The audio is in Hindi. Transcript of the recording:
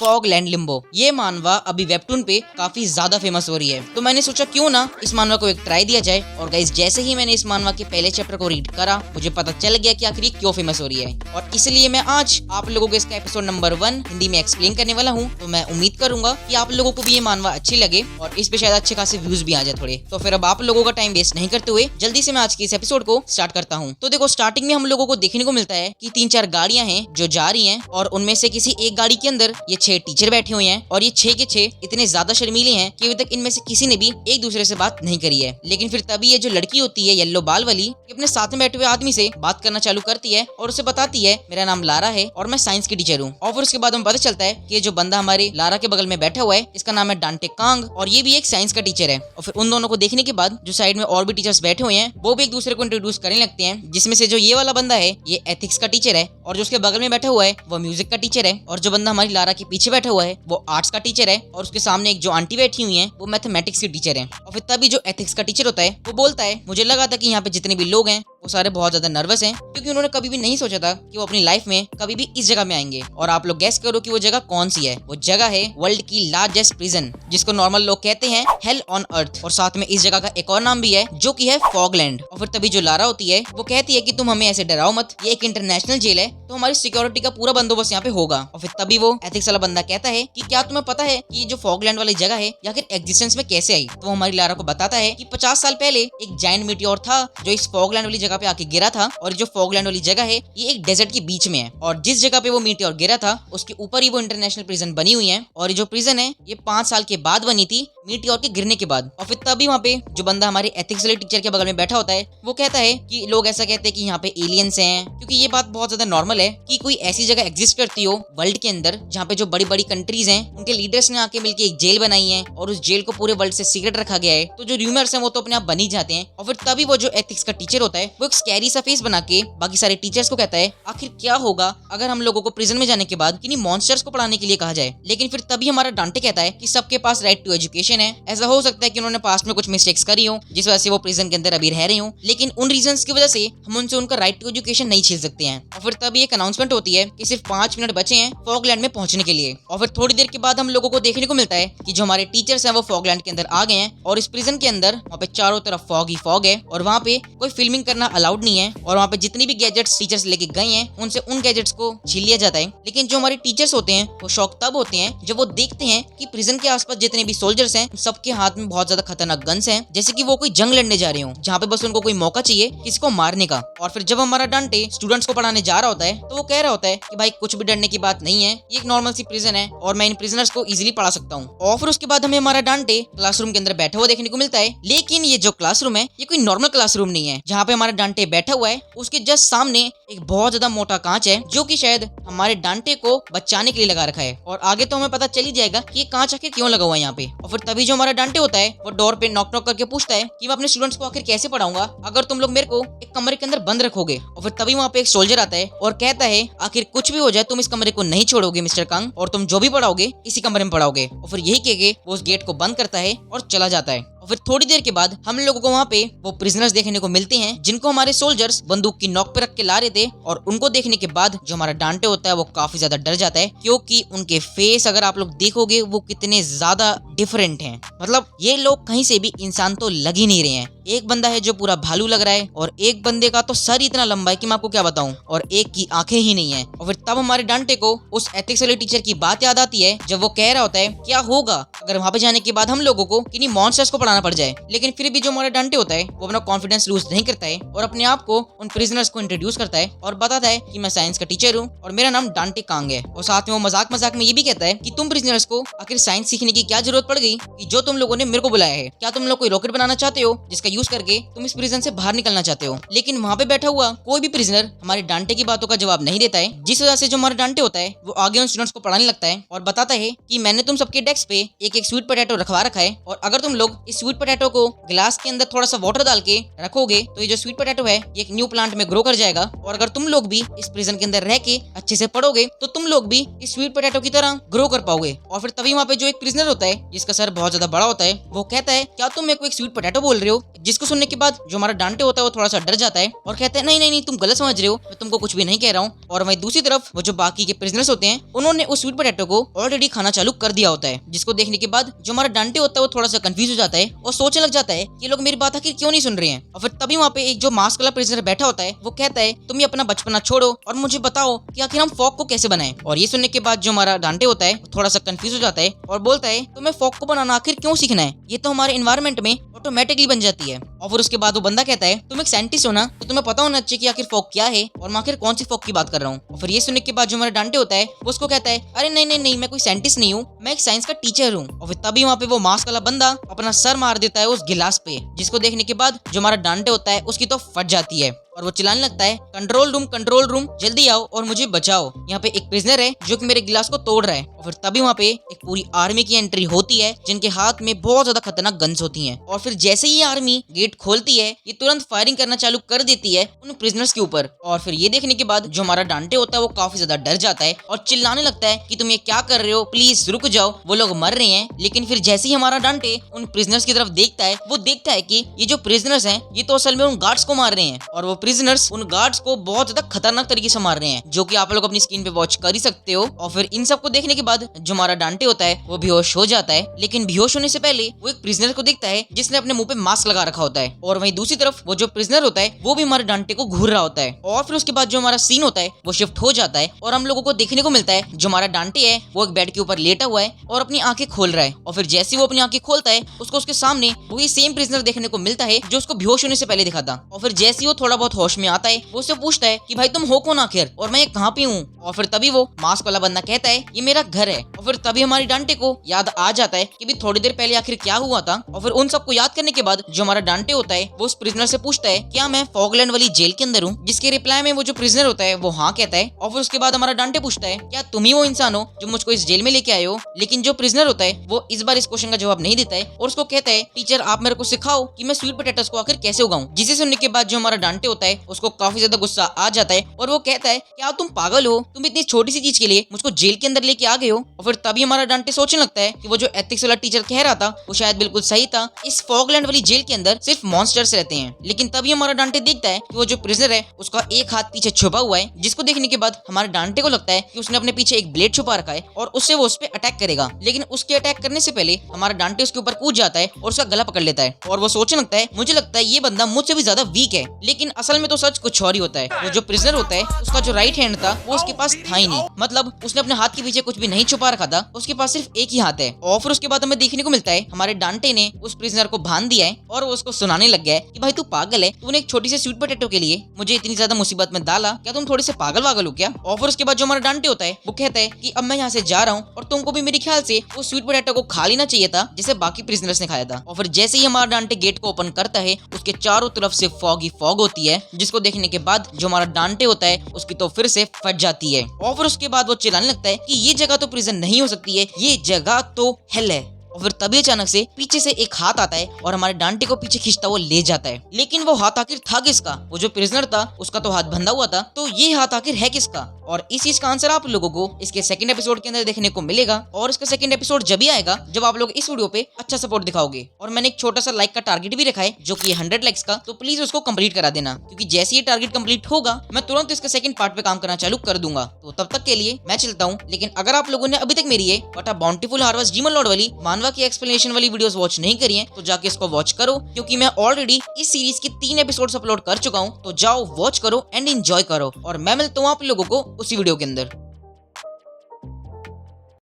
फॉगलैंड लिम्बो। ये मानवा अभी वेबटून पे काफी ज्यादा फेमस हो रही है, तो मैंने सोचा क्यों ना इस मानवा को एक ट्राई दिया जाए। और गाइस जैसे ही मैंने इस मानवा के पहले चैप्टर को रीड करा, मुझे पता चल गया कि आखिर ये क्यों फेमस हो रही है, और इसलिए मैं आज आप लोगों को इसका एपिसोड नंबर 1 हिंदी में एक्सप्लेन करने वाला हूँ। तो मैं उम्मीद करूंगा कि आप लोगों को भी ये मानवा अच्छी लगे और इस पे शायद अच्छे खासे व्यूज भी आ जाए थोड़े। तो फिर अब आप लोगों का टाइम वेस्ट नहीं करते हुए जल्दी से मैं आज के इस एपिसोड को स्टार्ट करता हूँ। तो देखो, स्टार्टिंग में हम लोगों को देखने को मिलता है कि 3-4 गाड़ियां हैं जो जा रही हैं, और उनमें से किसी एक गाड़ी के अंदर ये 6 टीचर बैठे हुए हैं, और ये 6 के 6 इतने ज्यादा शर्मीले हैं कि अभी तक इनमें से किसी ने भी एक दूसरे से बात नहीं करी है। लेकिन फिर तभी ये जो लड़की होती है येलो बाल वाली, अपने साथ में बैठे हुए आदमी से बात करना चालू करती है और उसे बताती है मेरा नाम लारा है और मैं साइंस की टीचर हूँ। और फिर उसके बाद हमें पता चलता है कि जो बंदा हमारे लारा के बगल में बैठा हुआ है इसका नाम है डांटे कांग, और ये भी एक साइंस का टीचर है। और फिर उन दोनों को देखने के बाद जो साइड में और भी टीचर्स बैठे हुए हैं वो भी एक दूसरे को इंट्रोड्यूस करने लगते हैं, जिसमें से जो ये वाला बंदा है ये एथिक्स का टीचर है, और जो उसके बगल में बैठा हुआ है वो म्यूजिक का टीचर है, और जो बंदा हमारी लारा के पीछे बैठा हुआ है वो आर्ट्स का टीचर है, और उसके सामने एक जो आंटी बैठी हुई है वो मैथमेटिक्स की टीचर है। और फिर तभी जो एथिक्स का टीचर होता है वो बोलता है मुझे लगा था कि यहाँ पे जितने भी लोग हैं वो सारे बहुत ज्यादा नर्वस हैं, क्योंकि उन्होंने कभी भी नहीं सोचा था कि वो अपनी लाइफ में कभी भी इस जगह में आएंगे। और आप लोग गेस करो कि वो जगह कौन सी है। वो जगह है वर्ल्ड की लार्जेस्ट प्रिजन, जिसको नॉर्मल लोग कहते हैं हेल ऑन अर्थ, और साथ में इस जगह का एक और नाम भी है जो कि है फॉगलैंड। और फिर तभी जो लारा होती है वो कहती है कि तुम हमें ऐसे डराओ मत, ये एक इंटरनेशनल जेल है तो हमारी सिक्योरिटी का पूरा बंदोबस्त यहाँ पे होगा। और फिर तभी वो एथिक्स वाला बंदा कहता है कि क्या तुम्हें पता है कि जो फॉगलैंड वाली जगह है या फिर एग्जिस्टेंस में कैसे आई। तो हमारी लारा को बताता है कि 50 साल पहले एक जायंट मीटियोर था जो इस फॉगलैंड वाली जगह पे आके गिरा था, और जो फॉगलैंड वाली जगह है ये एक डेजर्ट के बीच में है, और जिस जगह पे वो मीटियोर गिरा था उसके ऊपर ही वो इंटरनेशनल प्रिजन बनी हुई है। और ये जो प्रिजन है ये 5 साल के बाद बनी थी मीटियोर के गिरने के बाद। और फिर तभी वहाँ पे जो बंदा हमारे एथिक्स वाले टीचर के बगल में बैठा होता है वो कहता है कि लोग ऐसा कहते हैं कि यहाँ पे एलियंस हैं, क्योंकि ये बात बहुत ज्यादा नॉर्मल है कि कोई ऐसी जगह एग्जिस्ट करती हो वर्ल्ड के अंदर जहाँ पे जो बड़ी बड़ी कंट्रीज हैं उनके लीडर्स ने आके मिलकर एक जेल बनाई है, और उस जेल को पूरे वर्ल्ड से सीक्रेट रखा गया है। तो जो र्यूमर्स हैं वो तो अपने आप बन ही जाते हैं। और फिर तभी वो जो एथिक्स का टीचर होता है वो एक स्कैरी सा फेस बना के बाकी सारे टीचर्स को कहता है आखिर क्या होगा अगर हम लोगों को प्रिजन में जाने के बाद किन्हीं मॉन्स्टर्स को पढ़ाने के लिए कहा जाए। लेकिन फिर तभी हमारा डांटे कहता है कि सबके पास राइट टू एजुकेशन है, ऐसा हो सकता है कि उन्होंने पास्ट में कुछ मिस्टेक्स करी हो जिस वजह से वो प्रिजन के अंदर अभी रह रही हो, लेकिन उन रीजंस की वजह से हम उनसे उनका राइट टू एजुकेशन नहीं छीन सकते हैं। और फिर तभी एक अनाउंसमेंट होती है कि सिर्फ 5 मिनट बचे हैं फॉगलैंड में पहुंचने के लिए। और फिर थोड़ी देर के बाद हम लोगों को देखने को मिलता है कि जो हमारे टीचर्स हैं वो फॉगलैंड के अंदर आ गए हैं, और इस प्रिजन के अंदर वहाँ पे चारों तरफ फॉग ही फॉग है, और वहाँ पे कोई फिल्मिंग करना अलाउड नहीं है, और वहाँ पे जितनी भी गैजेट्स टीचर्स लेके गए हैं उनसे उन गैजेट्स को छीन लिया जाता है। लेकिन जो हमारे टीचर्स होते हैं वो शॉक तब होते हैं जब वो देखते हैं कि प्रिजन के आसपास जितने भी सोल्जर्स हैं सबके हाथ में बहुत ज्यादा खतरनाक गन्स हैं, जैसे कि वो कोई जंग लड़ने जा रहे हो जहाँ पे बस उनको कोई मौका चाहिए किसी को मारने का। और फिर जब हमारा डांटे स्टूडेंट्स को पढ़ाने जा रहा होता है तो वो कह रहा होता है कि भाई कुछ भी डरने की बात नहीं है, ये एक नॉर्मल सी प्रिजन है और मैं इन प्रिजनर्स को इजीली पढ़ा सकता हूँ। और फिर उसके बाद हमें हमारा डांटे क्लासरूम के अंदर बैठा हुआ देखने को मिलता है, लेकिन ये जो क्लासरूम है ये कोई नॉर्मल क्लासरूम नहीं है। जहाँ पे हमारा डांटे बैठा हुआ है उसके जस्ट सामने एक बहुत ज्यादा मोटा कांच है जो कि शायद हमारे डांटे को बचाने के लिए लगा रखा है, और आगे तो हमें पता चल ही जाएगा कि ये कांच आखिर क्यों लगा हुआ है यहाँ पे। और फिर तभी जो हमारा डांटे होता है वो डोर पे नॉक नॉक करके पूछता है कि मैं अपने स्टूडेंट्स को आखिर कैसे पढ़ाऊंगा अगर तुम लोग मेरे को एक कमरे के अंदर बंद रखोगे। और फिर तभी वहाँ पे एक सोल्जर आता है और कहता है आखिर कुछ भी हो जाए तुम इस कमरे को नहीं छोड़ोगे मिस्टर कांग, और तुम जो भी पढ़ाओगे इसी कमरे में पढ़ाओगे। और फिर यही कह के वो उस गेट को बंद करता है और चला जाता है। और फिर थोड़ी देर के बाद हम लोगों को वहाँ पे वो प्रिजनर्स देखने को मिलते हैं जिनको हमारे सोल्जर्स बंदूक की नोक पे रख के ला रहे थे, और उनको देखने के बाद जो हमारा डांटे होता है वो काफी ज्यादा डर जाता है, क्योंकि उनके फेस अगर आप लोग देखोगे वो कितने ज्यादा डिफरेंट हैं। मतलब ये लोग कहीं से भी इंसान तो लग ही नहीं रहे हैं। एक बंदा है जो पूरा भालू लग रहा है, और एक बंदे का तो सर इतना लंबा है कि मैं आपको क्या बताऊं, और एक की आंखें ही नहीं है। और फिर तब हमारे डांटे को उस एथिक्स वाले टीचर की बात याद आती है जब वो कह रहा होता है क्या होगा अगर वहाँ पे जाने के बाद हम लोगों को किन्हीं मॉन्स्टर्स को पढ़ाना पड़ जाए। लेकिन फिर भी जो हमारा डांटे होता है वो अपना कॉन्फिडेंस लूज नहीं करता है और अपने आप को उन प्रिजनर्स को इंट्रोड्यूस करता है और बताता है कि मैं साइंस का टीचर हूँ और मेरा नाम डांटे कांग है। और साथ में वो मजाक मजाक में ये भी कहता है कि तुम प्रिजनर्स को आखिर साइंस सीखने की क्या जरूरत पड़ गई कि जो तुम लोगों ने मेरे को बुलाया है। क्या तुम लोग कोई रॉकेट बनाना चाहते हो जिसका यूज करके तुम इस प्रिजन से बाहर निकलना चाहते हो। लेकिन वहाँ पे बैठा हुआ कोई भी प्रिजनर हमारे डांटे की बातों का जवाब नहीं देता है, जिस वजह से जो हमारा डांटे होता है वो आगे उन स्टूडेंट्स को पढ़ाने लगता है और बताता है कि मैंने तुम सबके डेस्क पे एक एक स्वीट पोटैटो रखवा रखा है और अगर तुम लोग इस स्वीट पोटैटो को गिलास के अंदर थोड़ा सा वाटर डाल के रखोगे तो ये जो स्वीट पोटैटो है ये एक न्यू प्लांट में ग्रो कर जाएगा और अगर तुम लोग भी इस प्रिजन के अंदर रह के अच्छे से पढ़ोगे तो तुम लोग भी इस स्वीट पोटैटो की तरह ग्रो कर पाओगे। और फिर तभी वहाँ पे जो एक प्रिजनर होता है जिसका सर बहुत ज्यादा बड़ा होता है वो कहता है क्या तुम मेरे को एक स्वीट पोटैटो बोल रहे हो जिसको सुनने के बाद जो हमारा डांटे होता है वो थोड़ा सा डर जाता है और कहता है नहीं नहीं नहीं, तुम गलत समझ रहे हो, मैं तुमको कुछ भी नहीं कह रहा हूँ। और वहीं दूसरी तरफ वो जो बाकी के प्रिजनर्स होते हैं उन्होंने उस स्वीट पोटैटो को ऑलरेडी खाना चालू कर दिया होता है, जिसको देखने के बाद जो हमारा डांटे होता है वो थोड़ा सा कंफ्यूज हो जाता है और सोचने लग जाता है कि ये लोग मेरी बात आखिर क्यों नहीं सुन रहे हैं। और फिर तभी वहाँ पे एक जो मास्क वाला प्रिजनर बैठा होता है वो कहता है तुम ये अपना बचपना छोड़ो और मुझे बताओ कि आखिर हम फॉग को कैसे बनाएं। और ये सुनने के बाद जो हमारा डांटे होता है थोड़ा सा कंफ्यूज हो जाता है और बोलता है तुम्हें फॉग को बनाना आखिर क्यों सीखना है, ये तो हमारे एनवायरमेंट में ऑटोमेटिकली बन जाती है। और फिर उसके बाद वो बंदा कहता है तुम एक साइंटिस्ट हो ना, तो तुम्हें पता होना चाहिए कि आखिर फॉग क्या है और मैं आखिर कौन सी फॉग की बात कर रहा हूँ। और फिर ये सुनने के बाद जो हमारा डांटे होता है वो उसको कहता है अरे नहीं नहीं नहीं, मैं कोई साइंटिस्ट नहीं हूँ, मैं एक साइंस का टीचर हूँ। और फिर तभी वहाँ पे वो मास्क वाला बंदा अपना सर मार देता है उस गिलास पे, जिसको देखने के बाद जो हमारा डांटे होता है उसकी तो फट जाती है और वो चिल्लाने लगता है कंट्रोल रूम जल्दी आओ और मुझे बचाओ, यहाँ पे एक प्रिजनर है जो कि मेरे गिलास को तोड़ रहा है। और फिर तभी वहाँ पे एक पूरी आर्मी की एंट्री होती है जिनके हाथ में बहुत ज्यादा खतरनाक गन्स होती हैं। और फिर जैसे ही आर्मी गेट खोलती है ये तुरंत फायरिंग करना चालू कर देती है उन प्रिजनर्स के ऊपर। और फिर ये देखने के बाद जो हमारा डांटे होता है वो काफी ज्यादा डर जाता है और चिल्लाने लगता है कि तुम ये क्या कर रहे हो, प्लीज रुक जाओ, वो लोग मर रहे हैं। लेकिन फिर जैसे ही हमारा डांटे उन प्रिजनर्स की तरफ देखता है वो देखता है कि ये जो प्रिजनर्स हैं ये तो असल में उन गार्ड्स को मार रहे हैं और वो प्रिजनर्स उन गार्ड्स को बहुत ज्यादा खतरनाक तरीके से मार रहे हैं, जो कि आप लोग अपनी स्क्रीन पे वॉच कर ही सकते हो। और फिर इन सब को देखने के बाद जो हमारा डांटे होता है वो बेहोश हो जाता है, लेकिन बेहोश होने से पहले वो एक प्रिजनर को देखता है जिसने अपने मुंह पे मास्क लगा रखा होता है। और वहीं दूसरी तरफ वो जो प्रिजनर होता है वो भी हमारे डांटे को घूर रहा होता है। और फिर उसके बाद जो हमारा सीन होता है वो शिफ्ट हो जाता है और हम लोगों को देखने को मिलता है जो हमारा डांटे है वो एक बेड के ऊपर लेटा हुआ है और अपनी आंखें खोल रहा है। और फिर जैसे वो अपनी आंखें खोलता है उसको उसके सामने वही सेम प्रिजनर देखने को मिलता है जो उसको बेहोश होने से पहले दिखा था। और फिर जैसे वो थोड़ा बहुत होश में आता है वो उससे पूछता है कि भाई तुम हो कौन आखिर और मैं कहाँ पे हूँ। और फिर तभी वो मास्क वाला बंदा कहता है ये मेरा घर है। और फिर तभी हमारी डांटे को याद आ जाता है कि भी थोड़ी देर पहले आखिर क्या हुआ था। और फिर उन सबको याद करने के बाद जो हमारा डांटे होता है वो उस प्रिजनर से पूछता है क्या मैं फॉगलैंड वाली जेल के अंदर हूँ, जिसके रिप्लाई में वो जो प्रिजनर होता है वो हाँ कहता है। और फिर उसके बाद हमारा डांटे पूछता है क्या तुम ही वो इंसान हो जो मुझको इस जेल में लेके आए हो। लेकिन जो प्रिजनर होता है वो इस बार इस क्वेश्चन का जवाब नहीं देता है और उसको कहता है टीचर आप मेरे को सिखाओ कि मैं स्वीट पोटैटोस को आखिर कैसे उगाऊं। जिसे सुनने के बाद जो हमारा डांटे होता है उसको काफी ज्यादा गुस्सा आ जाता है और वो कहता है क्या तुम पागल हो, तुम इतनी छोटी सी चीज के लिए मुझको जेल के अंदर लेके आ गए हो। और फिर तभी हमारा डांटे सोचने लगता है कि वो जो एथिक्स वाला टीचर कह रहा था वो शायद बिल्कुल सही था, इस फॉगलैंड वाली जेल के अंदर सिर्फ मॉन्स्टर्स रहते हैं। लेकिन तभी हमारा डांटे देखता है कि वो जो प्रिजनर है उसका एक हाथ पीछे छुपा हुआ है, जिसको देखने के बाद हमारे डांटे को लगता है कि उसने अपने पीछे एक ब्लेड छुपा रखा है और उससे वो उस पर अटैक करेगा। लेकिन उसके अटैक करने से पहले हमारा डांटे उसके ऊपर कूद जाता है और उसका गला पकड़ लेता है और वो सोचने लगता है मुझे लगता है ये बंदा मुझसे भी ज्यादा वीक है। लेकिन असल में तो सच कुछ और ही होता है। वो जो प्रिजनर होता है उसका जो राइट हैंड था वो उसके पास था ही नहीं, मतलब उसने अपने हाथ के पीछे कुछ भी नहीं छुपा रखा था, उसके पास सिर्फ एक ही हाथ है। और फिर उसके बाद हमें देखने को मिलता है हमारे डांटे ने उस प्रिजनर को बांध दिया है और वो उसको सुनाने लग गया है कि भाई तू पागल है, तूने एक छोटी सी स्वीट पोटैटो के लिए मुझे इतनी ज्यादा मुसीबत में डाला, क्या तुम थोड़े से पागल वागल हो क्या। और फिर उसके बाद जो हमारा डांटे होता है वो कहता है कि अब मैं यहाँ से जा रहा हूँ और तुमको भी मेरे ख्याल से वो स्वीट पोटैटो को खा लेना चाहिए था जैसे बाकी प्रिजनर्स ने खाया था। और फिर जैसे ही हमारा डांटे गेट को ओपन करता है उसके चारों तरफ से फॉग ही फॉग होती है, जिसको देखने के बाद जो हमारा डांटे होता है उसकी तो फिर से फट जाती है। और फिर उसके बाद वो चिल्लाने लगता है कि ये जगह तो प्रिजन नहीं हो सकती है, ये जगह तो हेल है। और फिर तभी अचानक से पीछे से एक हाथ आता है और हमारे डांटे को पीछे खींचता हुआ ले जाता है। लेकिन वो हाथ आखिर था किसका, वो जो प्रिजनर था उसका तो हाथ बंधा हुआ था, तो ये हाथ आखिर है किसका। और इस चीज का आंसर आप लोगों को इसके सेकंड एपिसोड के अंदर देखने को मिलेगा। और इसका सेकंड एपिसोड जब भी आएगा जब आप लोग इस वीडियो पे अच्छा सपोर्ट दिखाओगे। और मैंने एक छोटा सा लाइक का टारगेट भी रखा है जो कि 100 लाइक्स का, तो प्लीज उसको कंप्लीट करा देना, क्योंकि जैसे ये टारगेट कंप्लीट होगा मैं तुरंत इसके सेकंड पार्ट पे काम करना चालू कर दूंगा। तो तब तक के लिए मैं चलता हूँ। लेकिन अगर आप लोगों ने अभी तक मेरी ये what a bountiful harvest demon Lord वाली मानवा की एक्सप्लेनेशन वाली वीडियोस वॉच नहीं करी है तो जाके इसको वॉच करो, क्योंकि मैं ऑलरेडी इस सीरीज के 3 एपिसोड्स अपलोड कर चुका हूँ। तो जाओ वॉच करो एंड एंजॉय करो और मैं मिलता हूँ आप लोगों को उसी वीडियो के अंदर।